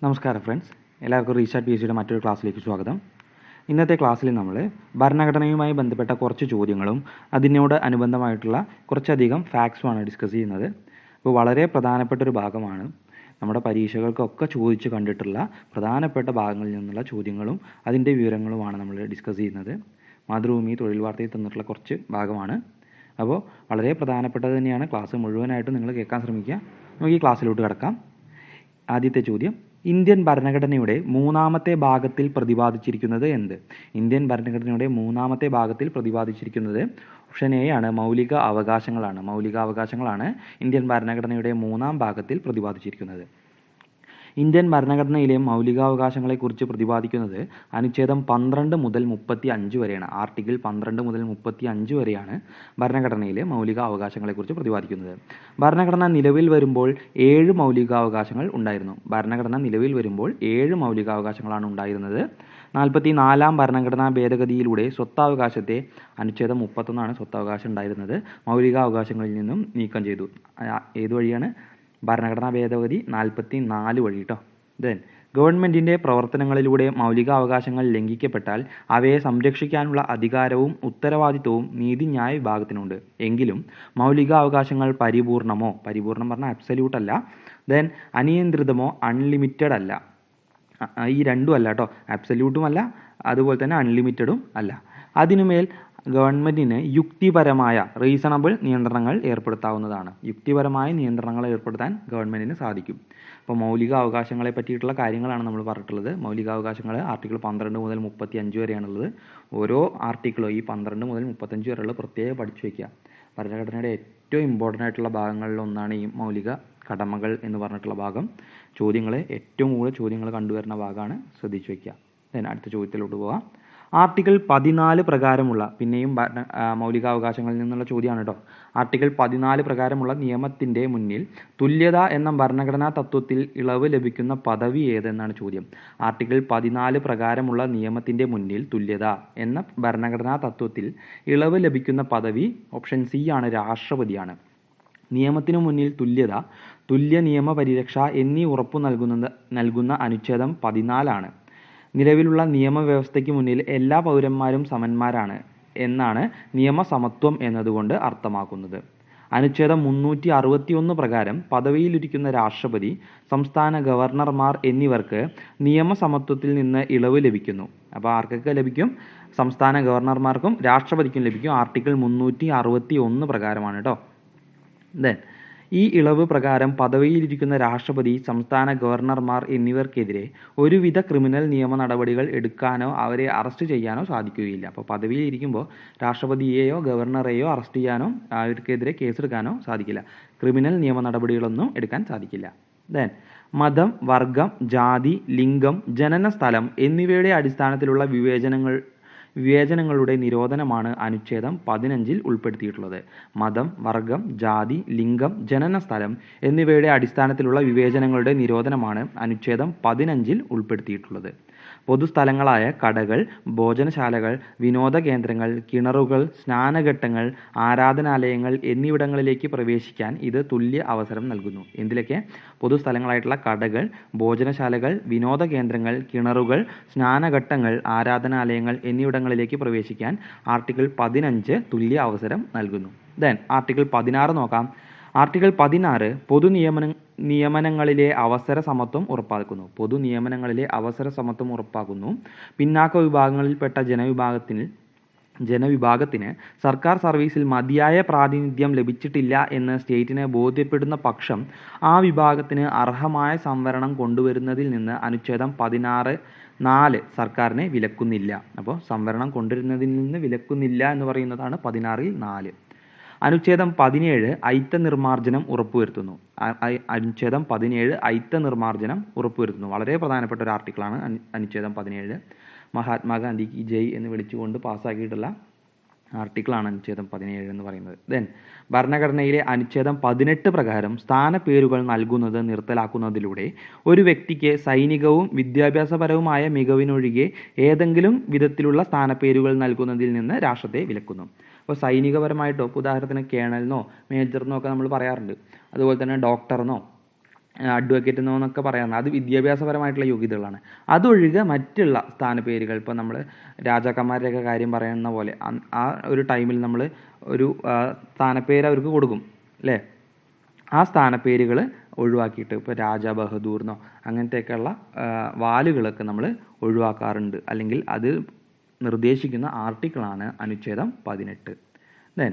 നമസ്കാരം ഫ്രണ്ട്സ്, എല്ലാവർക്കും restart P H ഡിയുടെ മറ്റൊരു ക്ലാസ്സിലേക്ക് സ്വാഗതം. ഇന്നത്തെ ക്ലാസ്സിൽ നമ്മൾ ഭരണഘടനയുമായി ബന്ധപ്പെട്ട കുറച്ച് ചോദ്യങ്ങളും അതിനോട് അനുബന്ധമായിട്ടുള്ള കുറച്ചധികം ഫാക്ട്സുമാണ് ഡിസ്കസ് ചെയ്യുന്നത്. അപ്പോൾ വളരെ പ്രധാനപ്പെട്ട ഒരു ഭാഗമാണ്. നമ്മുടെ പരീക്ഷകൾക്കൊക്കെ ചോദിച്ച് കണ്ടിട്ടുള്ള പ്രധാനപ്പെട്ട ഭാഗങ്ങളിൽ നിന്നുള്ള ചോദ്യങ്ങളും അതിൻ്റെ വിവരങ്ങളുമാണ് നമ്മൾ ഡിസ്കസ് ചെയ്യുന്നത്. മാതൃഭൂമി തൊഴിൽ വാർത്തയിൽ തന്നിട്ടുള്ള കുറച്ച് ഭാഗമാണ്. അപ്പോൾ വളരെ പ്രധാനപ്പെട്ടത് തന്നെയാണ്. ക്ലാസ് മുഴുവനായിട്ടും നിങ്ങൾ കേൾക്കാൻ ശ്രമിക്കുക. നമുക്ക് ഈ ക്ലാസ്സിലോട്ട് കിടക്കാം. ആദ്യത്തെ ചോദ്യം, ഇന്ത്യൻ ഭരണഘടനയുടെ മൂന്നാമത്തെ ഭാഗത്തിൽ പ്രതിപാദിച്ചിരിക്കുന്നത് എന്ത്? ഇന്ത്യൻ ഭരണഘടനയുടെ മൂന്നാമത്തെ ഭാഗത്തിൽ പ്രതിപാദിച്ചിരിക്കുന്നത് ഓപ്ഷൻ എ ആണ്, മൗലിക അവകാശങ്ങളാണ്. മൗലിക അവകാശങ്ങളാണ് ഇന്ത്യൻ ഭരണഘടനയുടെ മൂന്നാം ഭാഗത്തിൽ പ്രതിപാദിച്ചിരിക്കുന്നത്. ഇന്ത്യൻ ഭരണഘടനയിലെ മൗലികാവകാശങ്ങളെക്കുറിച്ച് പ്രതിപാദിക്കുന്നത് അനുച്ഛേദം 12 മുതൽ 35 വരെയാണ്. ആർട്ടിക്കിൾ 12 മുതൽ 35 വരെയാണ് ഭരണഘടനയിലെ മൗലിക അവകാശങ്ങളെക്കുറിച്ച് പ്രതിപാദിക്കുന്നത്. ഭരണഘടന നിലവിൽ വരുമ്പോൾ 7 മൗലികാവകാശങ്ങൾ ഉണ്ടായിരുന്നു. ഭരണഘടന നിലവിൽ വരുമ്പോൾ 7 മൗലികാവകാശങ്ങളാണ് ഉണ്ടായിരുന്നത്. 44-ാം ഭരണഘടനാ ഭേദഗതിയിലൂടെ സ്വത്താവകാശത്തെ, അനുച്ഛേദം 31 സ്വത്താവകാശം ഉണ്ടായിരുന്നത്, മൗലികാവകാശങ്ങളിൽ നിന്നും നീക്കം ചെയ്തു. ഏത് വഴിയാണ്? ഭരണഘടനാ ഭേദഗതി 44 വഴി കേട്ടോ. ഗവൺമെൻറ്റിൻ്റെ പ്രവർത്തനങ്ങളിലൂടെ മൗലികാവകാശങ്ങൾ ലംഘിക്കപ്പെട്ടാൽ അവയെ സംരക്ഷിക്കാനുള്ള അധികാരവും ഉത്തരവാദിത്വവും നീതിന്യായ വിഭാഗത്തിനുണ്ട്. എങ്കിലും മൗലികാവകാശങ്ങൾ പരിപൂർണമോ, പരിപൂർണം പറഞ്ഞാൽ അബ്സല്യൂട്ട് അല്ല, അനിയന്ത്രിതമോ അൺലിമിറ്റഡ് അല്ല. ഈ രണ്ടും അല്ല കേട്ടോ, അബ്സല്യൂട്ടും അല്ല, അതുപോലെ തന്നെ അൺലിമിറ്റഡും അല്ല. അതിനുമേൽ ഗവൺമെൻറ്റിന് യുക്തിപരമായ റീസണബിൾ നിയന്ത്രണങ്ങൾ ഏർപ്പെടുത്താവുന്നതാണ്. യുക്തിപരമായ നിയന്ത്രണങ്ങൾ ഏർപ്പെടുത്താൻ ഗവൺമെൻറ്റിന് സാധിക്കും. അപ്പോൾ മൗലിക അവകാശങ്ങളെ പറ്റിയിട്ടുള്ള കാര്യങ്ങളാണ് നമ്മൾ പറഞ്ഞിട്ടുള്ളത്. മൗലികാവകാശങ്ങൾ ആർട്ടിക്കിൾ 12 മുതൽ 35 വരെയാണുള്ളത്. ഓരോ ആർട്ടിക്കിളും ഈ 12 മുതൽ 35 വരെയുള്ള പ്രത്യേകം പഠിച്ചു വയ്ക്കുക. ഭരണഘടനയുടെ ഏറ്റവും ഇമ്പോർട്ടൻ്റ് ആയിട്ടുള്ള ഭാഗങ്ങളിലൊന്നാണ് ഈ മൗലിക കടമകൾ എന്ന് പറഞ്ഞിട്ടുള്ള ഭാഗം. ഏറ്റവും കൂടുതൽ ചോദ്യങ്ങൾ കണ്ടുവരുന്ന ഭാഗമാണ്, ശ്രദ്ധിച്ചു വയ്ക്കുക. അടുത്ത ചോദ്യത്തിലോട്ട് പോകാം. ആർട്ടിക്കിൾ 14 പ്രകാരമുള്ള, പിന്നെയും മൗലികാവകാശങ്ങളിൽ നിന്നുള്ള ചോദ്യമാണ് കേട്ടോ. ആർട്ടിക്കിൾ 14 പ്രകാരമുള്ള നിയമത്തിൻ്റെ മുന്നിൽ തുല്യത എന്ന ഭരണഘടനാ തത്വത്തിൽ ഇളവ് ലഭിക്കുന്ന പദവി ഏതെന്നാണ് ചോദ്യം. ആർട്ടിക്കിൾ 14 പ്രകാരമുള്ള നിയമത്തിൻ്റെ മുന്നിൽ തുല്യത എന്ന ഭരണഘടനാ തത്വത്തിൽ ഇളവ് ലഭിക്കുന്ന പദവി ഓപ്ഷൻ സി ആണ്, രാഷ്ട്രപതിയാണ്. നിയമത്തിനു മുന്നിൽ തുല്യത, തുല്യ നിയമ പരിരക്ഷ എന്നീ ഉറപ്പു നൽകുന്ന അനുച്ഛേദം 14 ആണ്. നിലവിലുള്ള നിയമവ്യവസ്ഥയ്ക്ക് മുന്നിൽ എല്ലാ പൗരന്മാരും സമന്മാരാണ് എന്നാണ് നിയമസമത്വം എന്നതുകൊണ്ട് അർത്ഥമാക്കുന്നത്. അനുച്ഛേദം 361 പ്രകാരം പദവിയിലിരിക്കുന്ന രാഷ്ട്രപതി, സംസ്ഥാന ഗവർണർമാർ എന്നിവർക്ക് നിയമസമത്വത്തിൽ നിന്ന് ഇളവ് ലഭിക്കുന്നു. അപ്പോൾ ആർക്കൊക്കെ ലഭിക്കും? സംസ്ഥാന ഗവർണർമാർക്കും രാഷ്ട്രപതിക്കും ലഭിക്കും. ആർട്ടിക്കിൾ 361 പ്രകാരമാണ് കേട്ടോ. ഈ ഇളവ് പ്രകാരം പദവിയിലിരിക്കുന്ന രാഷ്ട്രപതി, സംസ്ഥാന ഗവർണർമാർ എന്നിവർക്കെതിരെ ഒരുവിധ ക്രിമിനൽ നിയമ നടപടികൾ എടുക്കാനോ അവരെ അറസ്റ്റ് ചെയ്യാനോ സാധിക്കുകയില്ല. അപ്പോൾ പദവിയിലിരിക്കുമ്പോൾ രാഷ്ട്രപതിയെയോ ഗവർണറെയോ അറസ്റ്റ് ചെയ്യാനോ അവർക്കെതിരെ കേസെടുക്കാനോ സാധിക്കില്ല. ക്രിമിനൽ നിയമ നടപടികളൊന്നും എടുക്കാൻ സാധിക്കില്ല. മതം, വർഗം, ജാതി, ലിംഗം, ജനന സ്ഥലം എന്നിവയുടെ അടിസ്ഥാനത്തിലുള്ള വിവേചനങ്ങളുടെ നിരോധനമാണ് അനുച്ഛേദം 15 ഉൾപ്പെടുത്തിയിട്ടുള്ളത്. മതം, വർഗം, ജാതി, ലിംഗം, ജനന സ്ഥലം എന്നിവയുടെ അടിസ്ഥാനത്തിലുള്ള വിവേചനങ്ങളുടെ നിരോധനമാണ് അനുച്ഛേദം 15 ഉൾപ്പെടുത്തിയിട്ടുള്ളത്. പൊതുസ്ഥലങ്ങളായ കടകൾ, ഭോജനശാലകൾ, വിനോദ കേന്ദ്രങ്ങൾ, കിണറുകൾ, സ്നാനഘട്ടങ്ങൾ, ആരാധനാലയങ്ങൾ എന്നിവിടങ്ങളിലേക്ക് പ്രവേശിക്കാൻ ഇത് തുല്യ അവസരം നൽകുന്നു. എന്തിലൊക്കെ? പൊതുസ്ഥലങ്ങളായിട്ടുള്ള കടകൾ, ഭോജനശാലകൾ, വിനോദ കേന്ദ്രങ്ങൾ, കിണറുകൾ, സ്നാനഘട്ടങ്ങൾ, ആരാധനാലയങ്ങൾ എന്നിവിടങ്ങളിലേക്ക് പ്രവേശിക്കാൻ ആർട്ടിക്കിൾ 15 തുല്യ അവസരം നൽകുന്നു. ആർട്ടിക്കിൾ 16 നോക്കാം. ആർട്ടിക്കിൾ 16 പൊതുനിയമനങ്ങളിലെ അവസര സമത്വം ഉറപ്പാക്കുന്നു. പൊതുനിയമനങ്ങളിലെ അവസര സമത്വം ഉറപ്പാക്കുന്നു. പിന്നാക്ക വിഭാഗങ്ങളിൽപ്പെട്ട ജനവിഭാഗത്തിന് സർക്കാർ സർവീസിൽ മതിയായ പ്രാതിനിധ്യം ലഭിച്ചിട്ടില്ല എന്ന് സ്റ്റേറ്റിനെ ബോധ്യപ്പെടുന്ന പക്ഷം ആ വിഭാഗത്തിന് അർഹമായ സംവരണം കൊണ്ടുവരുന്നതിൽ നിന്ന് അനുച്ഛേദം 16(4) സർക്കാരിനെ വിലക്കുന്നില്ല. അപ്പോൾ സംവരണം കൊണ്ടുവരുന്നതിൽ നിന്ന് വിലക്കുന്നില്ല എന്ന് പറയുന്നതാണ് 16(4). അനുച്ഛേദം 17 ഐത്ത നിർമ്മാർജ്ജനം ഉറപ്പുവരുത്തുന്നു. അനുച്ഛേദം 17 ഐത്ത നിർമ്മാർജ്ജനം ഉറപ്പുവരുത്തുന്നു. വളരെ പ്രധാനപ്പെട്ട ഒരു ആർട്ടിക്കിളാണ് അനുച്ഛേദം 17. മഹാത്മാഗാന്ധിക്ക് ജയ് എന്ന് വിളിച്ചുകൊണ്ട് പാസ്സാക്കിയിട്ടുള്ള ആർട്ടിക്കിളാണ് അനുച്ഛേദം 17 എന്ന് പറയുന്നത്. ഭരണഘടനയിലെ അനുച്ഛേദം 18 പ്രകാരം സ്ഥാനപ്പേരുകൾ നൽകുന്നത് നിർത്തലാക്കുന്നതിലൂടെ ഒരു വ്യക്തിക്ക് സൈനികവും വിദ്യാഭ്യാസപരവുമായ മികവിനൊഴികെ ഏതെങ്കിലും വിധത്തിലുള്ള സ്ഥാനപ്പേരുകൾ നൽകുന്നതിൽ നിന്ന് രാഷ്ട്രത്തെ വിലക്കുന്നു. അപ്പോൾ സൈനികപരമായിട്ടോ, ഉദാഹരണത്തിന് കേണലിനോ മേജറിനോ ഒക്കെ നമ്മൾ പറയാറുണ്ട്. അതുപോലെ തന്നെ ഡോക്ടറിനോ അഡ്വക്കേറ്റ് എന്നൊക്കെ പറയാറുണ്ട്. അത് വിദ്യാഭ്യാസപരമായിട്ടുള്ള യോഗ്യതകളാണ്. അതൊഴികെ മറ്റുള്ള സ്ഥാനപ്പേരുകൾ, ഇപ്പോൾ നമ്മൾ രാജാക്കന്മാരുടെയൊക്കെ കാര്യം പറയുന്ന പോലെ ആ ഒരു ടൈമിൽ നമ്മൾ ഒരു സ്ഥാനപ്പേര് അവർക്ക് കൊടുക്കും അല്ലേ. ആ സ്ഥാനപ്പേരുകൾ ഒഴിവാക്കിയിട്ട് ഇപ്പോൾ രാജ ബഹദൂർ എന്നോ അങ്ങനത്തെയൊക്കെയുള്ള വാലുകളൊക്കെ നമ്മൾ ഒഴിവാക്കാറുണ്ട്. അല്ലെങ്കിൽ അത് നിർദ്ദേശിക്കുന്ന ആർട്ടിക്കിളാണ് അനുച്ഛേദം 18. ദെൻ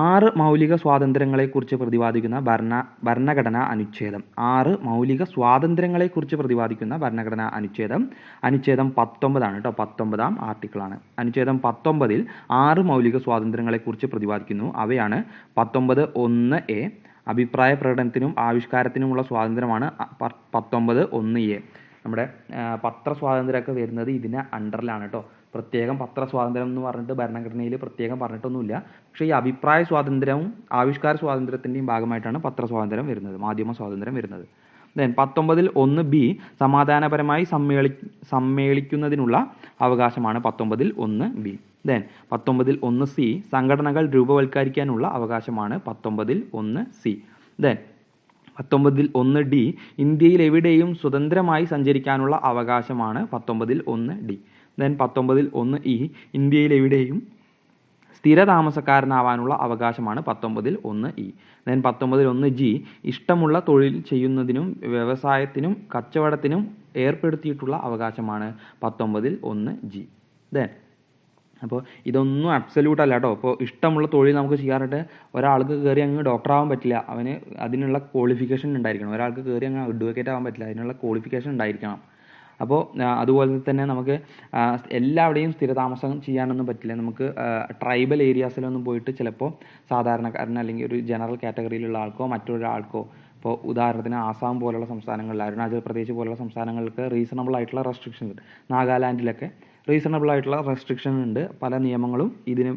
6 മൗലിക സ്വാതന്ത്ര്യങ്ങളെക്കുറിച്ച് പ്രതിപാദിക്കുന്ന ഭരണഘടനാ അനുച്ഛേദം. 6 മൗലിക സ്വാതന്ത്ര്യങ്ങളെക്കുറിച്ച് പ്രതിപാദിക്കുന്ന ഭരണഘടനാ അനുച്ഛേദം അനുച്ഛേദം 19 ആണ് കേട്ടോ. 19ാം ആർട്ടിക്കിളാണ്. അനുച്ഛേദം 19ൽ 6 മൗലിക സ്വാതന്ത്ര്യങ്ങളെക്കുറിച്ച് പ്രതിപാദിക്കുന്നു. അവയാണ് 19(1)(a) അഭിപ്രായ പ്രകടനത്തിനും ആവിഷ്കാരത്തിനുമുള്ള സ്വാതന്ത്ര്യമാണ് 19(1)(a). നമ്മുടെ പത്രസ്വാതന്ത്ര്യമൊക്കെ വരുന്നത് ഇതിന് അണ്ടറിലാണ് കേട്ടോ. പ്രത്യേകം പത്രസ്വാതന്ത്ര്യം എന്ന് പറഞ്ഞിട്ട് ഭരണഘടനയിൽ പ്രത്യേകം പറഞ്ഞിട്ടൊന്നുമില്ല. പക്ഷേ ഈ അഭിപ്രായ സ്വാതന്ത്ര്യവും ആവിഷ്കാര സ്വാതന്ത്ര്യത്തിൻ്റെയും ഭാഗമായിട്ടാണ് പത്രസ്വാതന്ത്ര്യം വരുന്നത്, മാധ്യമ സ്വാതന്ത്ര്യം വരുന്നത്. ദെൻ 19(1)(b) സമാധാനപരമായി സമ്മേളിക്കുന്നതിനുള്ള അവകാശമാണ് 19(1)(b). ദെൻ 19(1)(c) സംഘടനകൾ രൂപവൽക്കരിക്കാനുള്ള അവകാശമാണ് 19(1)(c). ദെൻ 19(1)(d) ഇന്ത്യയിൽ എവിടെയും സ്വതന്ത്രമായി സഞ്ചരിക്കാനുള്ള അവകാശമാണ് 19(1)(d). ദെൻ 19(1)(e) ഇന്ത്യയിൽ എവിടെയും സ്ഥിരതാമസക്കാരനാവാനുള്ള അവകാശമാണ് 19(1)(e). ദെൻ 19(1)(g) ഇഷ്ടമുള്ള തൊഴിൽ ചെയ്യുന്നതിനും വ്യവസായത്തിനും കച്ചവടത്തിനും ഏർപ്പെടുത്തിയിട്ടുള്ള അവകാശമാണ് 19(1)(g). ദെൻ അപ്പോൾ ഇതൊന്നും അബ്സല്യൂട്ട് അല്ല കേട്ടോ. അപ്പോൾ ഇഷ്ടമുള്ള തൊഴിൽ നമുക്ക് ചെയ്യാറുണ്ട്. ഒരാൾക്ക് കയറി അങ്ങ് ഡോക്ടർ ആവാൻ പറ്റില്ല, അവന് അതിനുള്ള ക്വാളിഫിക്കേഷൻ ഉണ്ടായിരിക്കണം. ഒരാൾക്ക് കയറി അങ്ങ് അഡ്വക്കേറ്റ് ആവാൻ പറ്റില്ല, അതിനുള്ള ക്വാളിഫിക്കേഷൻ ഉണ്ടായിരിക്കണം. അപ്പോൾ അതുപോലെ തന്നെ നമുക്ക് എല്ലാവിടെയും സ്ഥിരതാമസം ചെയ്യാനൊന്നും പറ്റില്ല. നമുക്ക് ട്രൈബൽ ഏരിയാസിലൊന്നും പോയിട്ട് ചിലപ്പോൾ സാധാരണക്കാരന് അല്ലെങ്കിൽ ഒരു ജനറൽ കാറ്റഗറിയിലുള്ള ആൾക്കോ മറ്റൊരാൾക്കോ, ഇപ്പോൾ ഉദാഹരണത്തിന് ആസാം പോലുള്ള സംസ്ഥാനങ്ങളിൽ, അരുണാചൽ പ്രദേശ് പോലുള്ള സംസ്ഥാനങ്ങൾക്ക് റീസണബിൾ ആയിട്ടുള്ള റെസ്ട്രിക്ഷൻസ് ഉണ്ട്. നാഗാലാൻഡിലൊക്കെ റീസണബിൾ ആയിട്ടുള്ള റെസ്ട്രിക്ഷൻ ഉണ്ട്. പല നിയമങ്ങളും ഇതിന്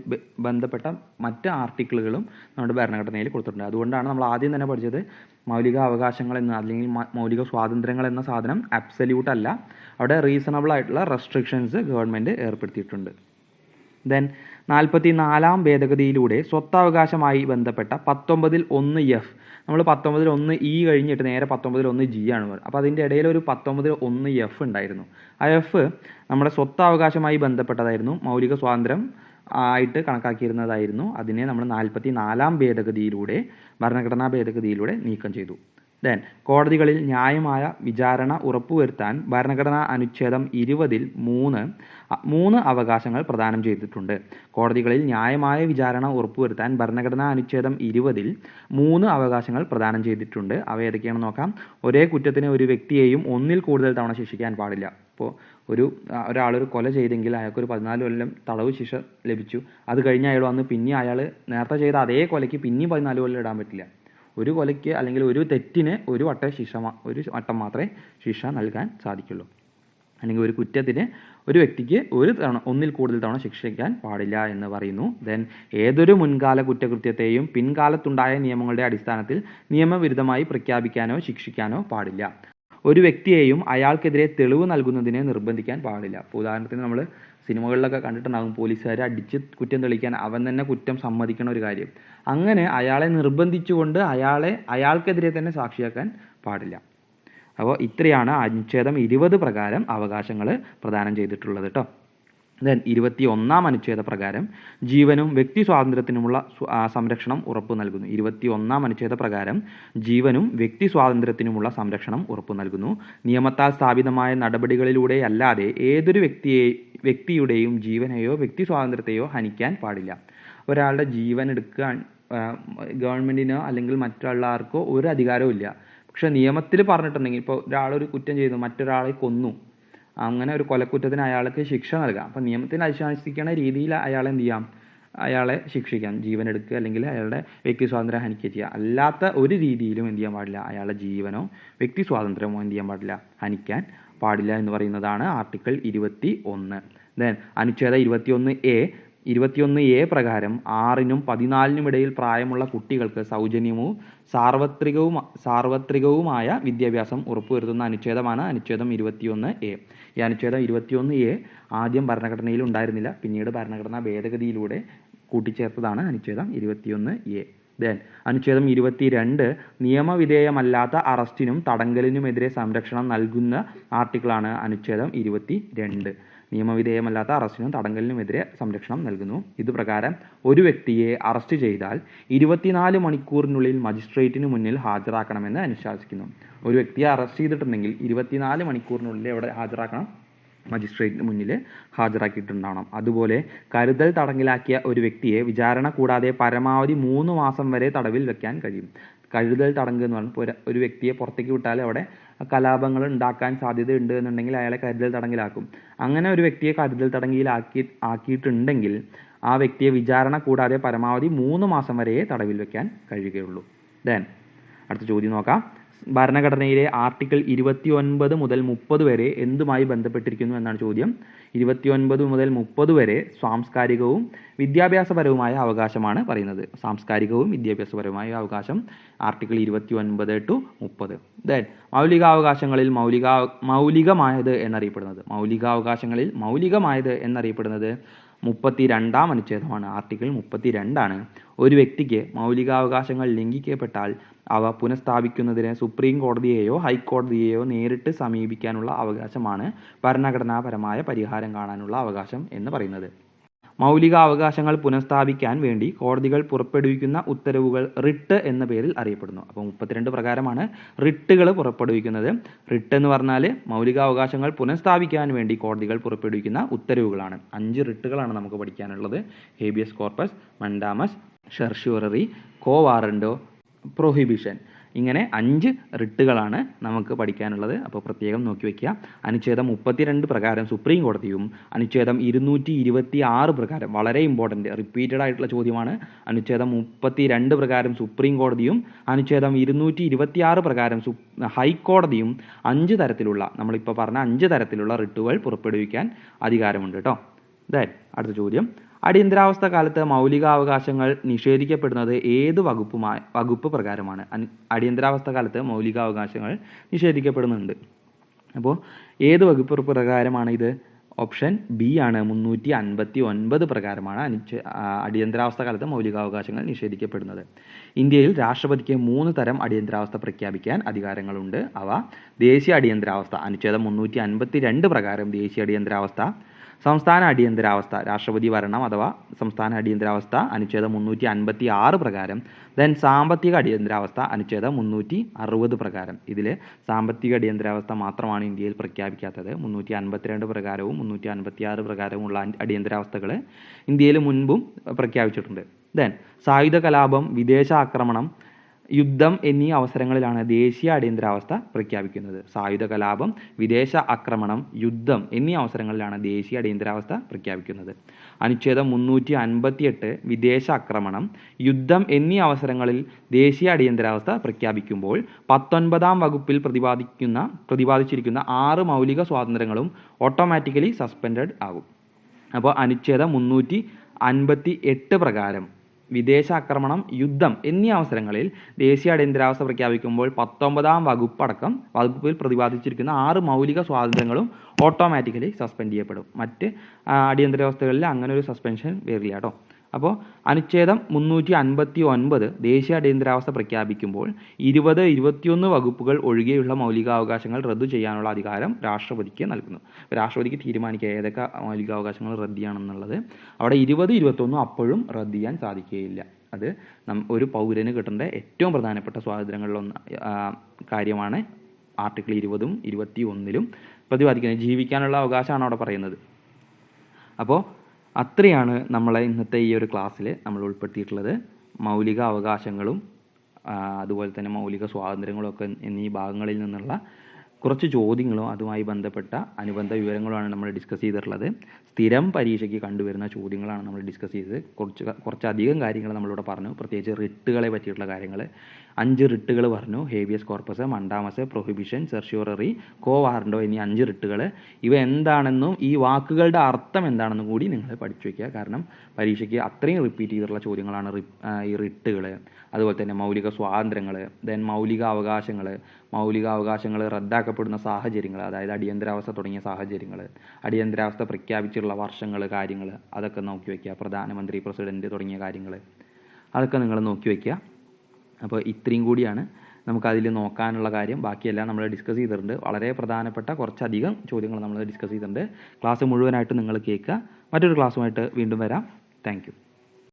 ബന്ധപ്പെട്ട മറ്റ് ആർട്ടിക്കിളുകളും നമ്മുടെ ഭരണഘടനയിൽ കൊടുത്തിട്ടുണ്ട്. അതുകൊണ്ടാണ് നമ്മൾ ആദ്യം തന്നെ പഠിച്ചത് മൗലിക അവകാശങ്ങൾ എന്ന അല്ലെങ്കിൽ മൗലിക സ്വാതന്ത്ര്യങ്ങൾ എന്ന സാധനം അബ്സല്യൂട്ട് അല്ല, അവിടെ റീസണബിൾ ആയിട്ടുള്ള റെസ്ട്രിക്ഷൻസ് ഗവൺമെൻറ് ഏർപ്പെടുത്തിയിട്ടുണ്ട്. ദെൻ 44ാം ഭേദഗതിയിലൂടെ സ്വത്തവകാശമായി ബന്ധപ്പെട്ട 19(1)(f) നമ്മൾ 19(1)(e) കഴിഞ്ഞിട്ട് നേരെ 19(1)(g) ആണ് പറയുന്നത്. അപ്പോൾ അതിൻ്റെ ഇടയിൽ ഒരു 19(1)(f) ഉണ്ടായിരുന്നു. ആ എഫ് നമ്മുടെ സ്വത്തവകാശമായി ബന്ധപ്പെട്ടതായിരുന്നു, മൗലിക സ്വാതന്ത്ര്യം ആയിട്ട് കണക്കാക്കിയിരുന്നതായിരുന്നു. അതിനെ നമ്മൾ 44ാം ഭേദഗതിയിലൂടെ, ഭരണഘടനാ ഭേദഗതിയിലൂടെ നീക്കം ചെയ്തു. ദെൻ കോടതികളിൽ ന്യായമായ വിചാരണ ഉറപ്പുവരുത്താൻ ഭരണഘടനാ അനുച്ഛേദം 20ൽ 3 അവകാശങ്ങൾ പ്രദാനം ചെയ്തിട്ടുണ്ട്. കോടതികളിൽ ന്യായമായ വിചാരണ ഉറപ്പുവരുത്താൻ ഭരണഘടനാ അനുച്ഛേദം 20ൽ 3 അവകാശങ്ങൾ പ്രദാനം ചെയ്തിട്ടുണ്ട്. അവ ഏതൊക്കെയാണെന്ന് നോക്കാം. ഒരേ കുറ്റത്തിന് ഒരു വ്യക്തിയെയും ഒന്നിൽ കൂടുതൽ തവണ ശിക്ഷിക്കാൻ പാടില്ല. ഇപ്പോൾ ഒരാളൊരു കൊല ചെയ്തെങ്കിൽ അയാൾക്കൊരു 14 കൊല്ലം തടവ് ശിക്ഷ ലഭിച്ചു. അത് കഴിഞ്ഞ് അയാൾ വന്ന് പിന്നെ അയാൾ നേരത്തെ ചെയ്ത അതേ കൊലയ്ക്ക് പിന്നെയും 14 കൊല്ലം ഇടാൻ പറ്റില്ല. ഒരു കൊലയ്ക്ക് അല്ലെങ്കിൽ ഒരു തെറ്റിന് ഒരു വട്ടം മാത്രമേ ശിക്ഷ നൽകാൻ സാധിക്കുള്ളൂ. അല്ലെങ്കിൽ ഒരു കുറ്റത്തിന് ഒരു വ്യക്തിക്ക് ഒന്നിൽ കൂടുതൽ തവണ ശിക്ഷിക്കാൻ പാടില്ല എന്ന് പറയുന്നു. ദെൻ ഏതൊരു മുൻകാല കുറ്റകൃത്യത്തെയും പിൻകാലത്തുണ്ടായ നിയമങ്ങളുടെ അടിസ്ഥാനത്തിൽ നിയമവിരുദ്ധമായി പ്രഖ്യാപിക്കാനോ ശിക്ഷിക്കാനോ പാടില്ല. ഒരു വ്യക്തിയെയും അയാൾക്കെതിരെ തെളിവ് നൽകുന്നതിനെ നിർബന്ധിക്കാൻ പാടില്ല. ഇപ്പോൾ ഉദാഹരണത്തിന് നമ്മൾ സിനിമകളിലൊക്കെ കണ്ടിട്ടുണ്ടാകും, പോലീസുകാരെ അടിച്ച് കുറ്റം തെളിയിക്കാൻ അവൻ തന്നെ കുറ്റം സമ്മതിക്കണ ഒരു കാര്യം. അങ്ങനെ അയാളെ നിർബന്ധിച്ചുകൊണ്ട് അയാൾക്കെതിരെ തന്നെ സാക്ഷിയാക്കാൻ പാടില്ല. അപ്പോൾ ഇത്രയാണ് അനുച്ഛേദം 20 പ്രകാരം അവകാശങ്ങൾ പ്രദാനം ചെയ്തിട്ടുള്ളത് കേട്ടോ. ദെൻ 21ാം അനുച്ഛേദ പ്രകാരം ജീവനും വ്യക്തി സ്വാതന്ത്ര്യത്തിനുമുള്ള സംരക്ഷണം ഉറപ്പു നൽകുന്നു. 21ാം അനുച്ഛേദ പ്രകാരം ജീവനും വ്യക്തി സ്വാതന്ത്ര്യത്തിനുമുള്ള സംരക്ഷണം ഉറപ്പു നൽകുന്നു. നിയമത്താൽ സ്ഥാപിതമായ നടപടികളിലൂടെ അല്ലാതെ ഏതൊരു വ്യക്തിയുടെയും ജീവനെയോ വ്യക്തി സ്വാതന്ത്ര്യത്തെയോ ഹനിക്കാൻ പാടില്ല. ഒരാളുടെ ജീവൻ എടുക്കാൻ ഗവൺമെൻറ്റിനോ അല്ലെങ്കിൽ മറ്റുള്ളവർക്കോ ഒരു അധികാരവും ഇല്ല. പക്ഷെ നിയമത്തിൽ പറഞ്ഞിട്ടുണ്ടെങ്കിൽ, ഇപ്പോൾ ഒരാളൊരു കുറ്റം ചെയ്തു, മറ്റൊരാളെ കൊന്നു, അങ്ങനെ ഒരു കൊലക്കുറ്റത്തിന് അയാൾക്ക് ശിക്ഷ നൽകാം. അപ്പം നിയമത്തിന് അനുശാസിക്കുന്ന രീതിയിൽ അയാളെ എന്ത് ചെയ്യാം, അയാളെ ശിക്ഷിക്കാം, ജീവൻ എടുക്കുക അല്ലെങ്കിൽ അയാളുടെ വ്യക്തി സ്വാതന്ത്ര്യം ഹനിക്കുക ചെയ്യുക. അല്ലാത്ത ഒരു രീതിയിലും എന്ത് ചെയ്യാൻ പാടില്ല, അയാളുടെ ജീവനോ വ്യക്തി സ്വാതന്ത്ര്യമോ എന്ത് ചെയ്യാൻ പാടില്ല, ഹനിക്കാൻ പാടില്ല എന്ന് പറയുന്നതാണ് ആർട്ടിക്കിൾ 21. ദെൻ അനുച്ഛേദം 21A പ്രകാരം 6നും 14നും ഇടയിൽ പ്രായമുള്ള കുട്ടികൾക്ക് സൗജന്യവും സാർവത്രികവുമായ വിദ്യാഭ്യാസം ഉറപ്പുവരുത്തുന്ന അനുച്ഛേദമാണ് അനുച്ഛേദം 21A. ഈ അനുച്ഛേദം 21A ആദ്യം ഭരണഘടനയിൽ ഉണ്ടായിരുന്നില്ല, പിന്നീട് ഭരണഘടനാ ഭേദഗതിയിലൂടെ കൂട്ടിച്ചേർത്തതാണ് അനുച്ഛേദം 21A. ദെൻ അനുച്ഛേദം 22 നിയമവിധേയമല്ലാത്ത അറസ്റ്റിനും തടങ്കലിനുമെതിരെ സംരക്ഷണം നൽകുന്ന ആർട്ടിക്കിളാണ് അനുച്ഛേദം 22. നിയമവിധേയമല്ലാത്ത അറസ്റ്റിനും തടങ്കലിനുമെതിരെ സംരക്ഷണം നൽകുന്നു. ഇതുപ്രകാരം ഒരു വ്യക്തിയെ അറസ്റ്റ് ചെയ്താൽ 24 മണിക്കൂറിനുള്ളിൽ മജിസ്ട്രേറ്റിന് മുന്നിൽ ഹാജരാക്കണമെന്ന് അനുശാസിക്കുന്നു. ഒരു വ്യക്തിയെ അറസ്റ്റ് ചെയ്തിട്ടുണ്ടെങ്കിൽ 24 മണിക്കൂറിനുള്ളിൽ എവിടെ ഹാജരാക്കണം? മജിസ്ട്രേറ്റിന് മുന്നിൽ ഹാജരാക്കിയിട്ടുണ്ടാവണം. അതുപോലെ കരുതൽ തടങ്കിലാക്കിയ ഒരു വ്യക്തിയെ വിചാരണ കൂടാതെ പരമാവധി 3 മാസം വരെ തടവിൽ വെക്കാൻ കഴിയും. കരുതൽ തടങ്ക് എന്ന് പറഞ്ഞാൽ ഒരു വ്യക്തിയെ പുറത്തേക്ക് വിട്ടാൽ അവിടെ കലാപങ്ങൾ ഉണ്ടാക്കാൻ സാധ്യതയുണ്ട് എന്നുണ്ടെങ്കിൽ അയാളെ കരുതൽ തടങ്കിലാക്കും. അങ്ങനെ ഒരു വ്യക്തിയെ കരുതൽ ആക്കിയിട്ടുണ്ടെങ്കിൽ ആ വ്യക്തിയെ വിചാരണ കൂടാതെ പരമാവധി 3 മാസം വരെ തടവിൽ വെക്കാൻ കഴിയുകയുള്ളൂ. ദെൻ അടുത്ത ചോദ്യം നോക്കാം. ഭരണഘടനയിലെ ആർട്ടിക്കിൾ 29 മുതൽ 30 വരെ എന്തുമായി ബന്ധപ്പെട്ടിരിക്കുന്നു എന്നാണ് ചോദ്യം. 29 മുതൽ 30 വരെ സാംസ്കാരികവും വിദ്യാഭ്യാസപരവുമായ അവകാശമാണ് പറയുന്നത്. സാംസ്കാരികവും വിദ്യാഭ്യാസപരവുമായ അവകാശം ആർട്ടിക്കിൾ 29 to 30. ദെൻ മൗലികാവകാശങ്ങളിൽ മൗലികമായത് എന്നറിയപ്പെടുന്നത് 32-ാം അനുച്ഛേദമാണ്. ആർട്ടിക്കിൾ 32 ഒരു വ്യക്തിക്ക് മൗലികാവകാശങ്ങൾ ലംഘിക്കപ്പെട്ടാൽ അവ പുനഃസ്ഥാപിക്കുന്നതിന് സുപ്രീം കോടതിയെയോ ഹൈക്കോടതിയെയോ നേരിട്ട് സമീപിക്കാനുള്ള അവകാശമാണ് ഭരണഘടനാപരമായ പരിഹാരം കാണാനുള്ള അവകാശം എന്ന് പറയുന്നത്. മൗലികാവകാശങ്ങൾ പുനഃസ്ഥാപിക്കാൻ വേണ്ടി കോടതികൾ പുറപ്പെടുവിക്കുന്ന ഉത്തരവുകൾ റിട്ട് എന്ന പേരിൽ അറിയപ്പെടുന്നു. അപ്പോൾ 32 പ്രകാരമാണ് റിട്ടുകൾ പുറപ്പെടുവിക്കുന്നത്. റിട്ട് എന്ന് പറഞ്ഞാൽ മൗലികാവകാശങ്ങൾ പുനഃസ്ഥാപിക്കാൻ വേണ്ടി കോടതികൾ പുറപ്പെടുവിക്കുന്ന ഉത്തരവുകളാണ്. 5 റിട്ടുകളാണ് നമുക്ക് പഠിക്കാനുള്ളത്. ഹേബിയസ് കോർപ്പസ്, മൻഡാമസ്, ഷെർഷ്യൂററി, കോ വാറന്റോ, പ്രൊഹിബിഷൻ. ഇങ്ങനെ 5 റിട്ടുകളാണ് നമുക്ക് പഠിക്കാനുള്ളത്. അപ്പോൾ പ്രത്യേകം നോക്കി വയ്ക്കുക. അനുച്ഛേദം 32 പ്രകാരം സുപ്രീം കോടതിയും അനുച്ഛേദം 226 പ്രകാരം, വളരെ ഇമ്പോർട്ടൻ്റ് റിപ്പീറ്റഡ് ആയിട്ടുള്ള ചോദ്യമാണ്, അനുച്ഛേദം 32 പ്രകാരം സുപ്രീം കോടതിയും അനുച്ഛേദം 226 പ്രകാരം ഹൈക്കോടതിയും 5 തരത്തിലുള്ള, നമ്മളിപ്പോൾ പറഞ്ഞ 5 തരത്തിലുള്ള റിട്ടുകൾ പുറപ്പെടുവിക്കാൻ അധികാരമുണ്ട് കേട്ടോ. അടുത്ത ചോദ്യം. അടിയന്തരാവസ്ഥ കാലത്ത് മൗലികാവകാശങ്ങൾ നിഷേധിക്കപ്പെടുന്നത് ഏത് വകുപ്പ് പ്രകാരമാണ്? അടിയന്തരാവസ്ഥ കാലത്ത് മൗലികാവകാശങ്ങൾ നിഷേധിക്കപ്പെടുന്നുണ്ട്. അപ്പോൾ ഏത് വകുപ്പ് പ്രകാരമാണ് ഇത്? ഓപ്ഷൻ ബി ആണ്. 359 പ്രകാരമാണ് അടിയന്തരാവസ്ഥ കാലത്ത് മൗലികാവകാശങ്ങൾ നിഷേധിക്കപ്പെടുന്നത്. ഇന്ത്യയിൽ രാഷ്ട്രപതിക്ക് 3 തരം അടിയന്തരാവസ്ഥ പ്രഖ്യാപിക്കാൻ അധികാരങ്ങളുണ്ട്. അവ ദേശീയ അടിയന്തരാവസ്ഥ അനുച്ഛേദം 352 പ്രകാരം ദേശീയ അടിയന്തരാവസ്ഥ, സംസ്ഥാന അടിയന്തരാവസ്ഥ രാഷ്ട്രപതി ഭരണം അഥവാ സംസ്ഥാന അടിയന്തരാവസ്ഥ അനുച്ഛേദം 356 പ്രകാരം, ദെൻ സാമ്പത്തിക അടിയന്തരാവസ്ഥ അനുച്ഛേദം 360 പ്രകാരം. ഇതിൽ സാമ്പത്തിക അടിയന്തരാവസ്ഥ മാത്രമാണ് ഇന്ത്യയിൽ പ്രഖ്യാപിക്കാത്തത്. 352 പ്രകാരവും 356 പ്രകാരവുമുള്ള അടിയന്തരാവസ്ഥകൾ ഇന്ത്യയിൽ മുൻപും പ്രഖ്യാപിച്ചിട്ടുണ്ട്. ദെൻ സായുധ കലാപം, വിദേശ ആക്രമണം, യുദ്ധം എന്നീ അവസരങ്ങളിലാണ് ദേശീയ അടിയന്തരാവസ്ഥ പ്രഖ്യാപിക്കുന്നത്. സായുധ കലാപം, വിദേശ ആക്രമണം, യുദ്ധം എന്നീ അവസരങ്ങളിലാണ് ദേശീയ അടിയന്തരാവസ്ഥ പ്രഖ്യാപിക്കുന്നത്. അനുച്ഛേദം 358 വിദേശ ആക്രമണം, യുദ്ധം എന്നീ അവസരങ്ങളിൽ ദേശീയ അടിയന്തരാവസ്ഥ പ്രഖ്യാപിക്കുമ്പോൾ 19-ാം വകുപ്പിൽ പ്രതിപാദിച്ചിരിക്കുന്ന 6 മൗലിക സ്വാതന്ത്ര്യങ്ങളും ഓട്ടോമാറ്റിക്കലി സസ്പെൻഡഡ് ആകും. അപ്പോൾ അനുച്ഛേദം 358 പ്രകാരം വിദേശ ആക്രമണം, യുദ്ധം എന്നീ അവസരങ്ങളിൽ ദേശീയ അടിയന്തരാവസ്ഥ പ്രഖ്യാപിക്കുമ്പോൾ 19-ാം വകുപ്പിൽ പ്രതിപാദിച്ചിരിക്കുന്ന 6 മൗലിക സ്വാതന്ത്ര്യങ്ങളും ഓട്ടോമാറ്റിക്കലി സസ്പെൻഡ് ചെയ്യപ്പെടും. മറ്റ് അടിയന്തരാവസ്ഥകളിൽ അങ്ങനെ ഒരു സസ്പെൻഷൻ വരില്ല കേട്ടോ. അപ്പോൾ അനുച്ഛേദം 359 ദേശീയ അടിയന്തരാവസ്ഥ പ്രഖ്യാപിക്കുമ്പോൾ 20, 21 വകുപ്പുകൾ ഒഴികെയുള്ള മൗലികാവകാശങ്ങൾ റദ്ദു ചെയ്യാനുള്ള അധികാരം രാഷ്ട്രപതിക്ക് നൽകുന്നു. രാഷ്ട്രപതിക്ക് തീരുമാനിക്കുക ഏതൊക്കെ മൗലികാവകാശങ്ങൾ റദ്ദ് ചെയ്യണമെന്നുള്ളത്. അവിടെ 20, 21 അപ്പോഴും റദ്ദ് ചെയ്യാൻ സാധിക്കുകയില്ല. അത് ഒരു പൗരന് കിട്ടേണ്ട ഏറ്റവും പ്രധാനപ്പെട്ട സ്വാതന്ത്ര്യങ്ങളിലൊന്ന് കാര്യമാണ് ആർട്ടിക്കിൾ 20ഉം 21ലും പ്രതിപാദിക്കുന്നത്. ജീവിക്കാനുള്ള അവകാശമാണ് അവിടെ പറയുന്നത്. അപ്പോൾ അത്രയാണ് നമ്മളെ ഇന്നത്തെ ഈ ഒരു ക്ലാസ്സിൽ നമ്മൾ ഉൾപ്പെടുത്തിയിട്ടുള്ളത്. മൗലിക അവകാശങ്ങളും അതുപോലെ തന്നെ മൗലിക സ്വാതന്ത്ര്യങ്ങളും ഒക്കെ എന്നീ ഭാഗങ്ങളിൽ നിന്നുള്ള കുറച്ച് ചോദ്യങ്ങളും അതുമായി ബന്ധപ്പെട്ട അനുബന്ധ വിവരങ്ങളുമാണ് നമ്മൾ ഡിസ്കസ് ചെയ്തിട്ടുള്ളത്. സ്ഥിരം പരീക്ഷയ്ക്ക് കണ്ടുവരുന്ന ചോദ്യങ്ങളാണ് നമ്മൾ ഡിസ്കസ് ചെയ്തത്. കുറച്ചധികം കാര്യങ്ങൾ നമ്മളിവിടെ പറഞ്ഞു. പ്രത്യേകിച്ച് റിട്ടുകളെ പറ്റിയിട്ടുള്ള കാര്യങ്ങൾ 5 റിട്ടുകൾ പറഞ്ഞു. ഹേബിയസ് കോർപ്പസ്, മണ്ടാമസ്, പ്രൊഹിബിഷൻ, സെർഷ്യൂററി, കോ വാറന്റോ എന്നീ 5 റിട്ടുകൾ. ഇവ എന്താണെന്നും ഈ വാക്കുകളുടെ അർത്ഥം എന്താണെന്നും കൂടി നിങ്ങൾ പഠിച്ചു വയ്ക്കുക. കാരണം പരീക്ഷയ്ക്ക് അത്രയും റിപ്പീറ്റ് ചെയ്തിട്ടുള്ള ചോദ്യങ്ങളാണ് ഈ റിട്ടുകൾ. അതുപോലെ തന്നെ മൗലിക സ്വാതന്ത്ര്യങ്ങൾ, ദെൻ മൗലിക അവകാശങ്ങൾ റദ്ദാക്കപ്പെടുന്ന സാഹചര്യങ്ങൾ, അതായത് അടിയന്തരാവസ്ഥ തുടങ്ങിയ സാഹചര്യങ്ങൾ, അടിയന്തരാവസ്ഥ പ്രഖ്യാപിച്ചിട്ടുള്ള വർഷങ്ങൾ, കാര്യങ്ങൾ അതൊക്കെ നോക്കി വയ്ക്കുക. പ്രധാനമന്ത്രി, പ്രസിഡന്റ് തുടങ്ങിയ കാര്യങ്ങൾ. അതൊക്കെ നിങ്ങൾ നോക്കി വയ്ക്കുക. അപ്പോൾ ഇത്രയും കൂടിയാണ് നമുക്കതിൽ നോക്കാനുള്ള കാര്യം. ബാക്കിയെല്ലാം നമ്മൾ ഡിസ്കസ് ചെയ്തിട്ടുണ്ട്. വളരെ പ്രധാനപ്പെട്ട കുറച്ചധികം ചോദ്യങ്ങൾ നമ്മൾ ഡിസ്കസ് ചെയ്തിട്ടുണ്ട്. ക്ലാസ് മുഴുവനായിട്ട് നിങ്ങൾ കേൾക്കുക. മറ്റൊരു ക്ലാസ്സുമായിട്ട് വീണ്ടും വരാം. Thank you.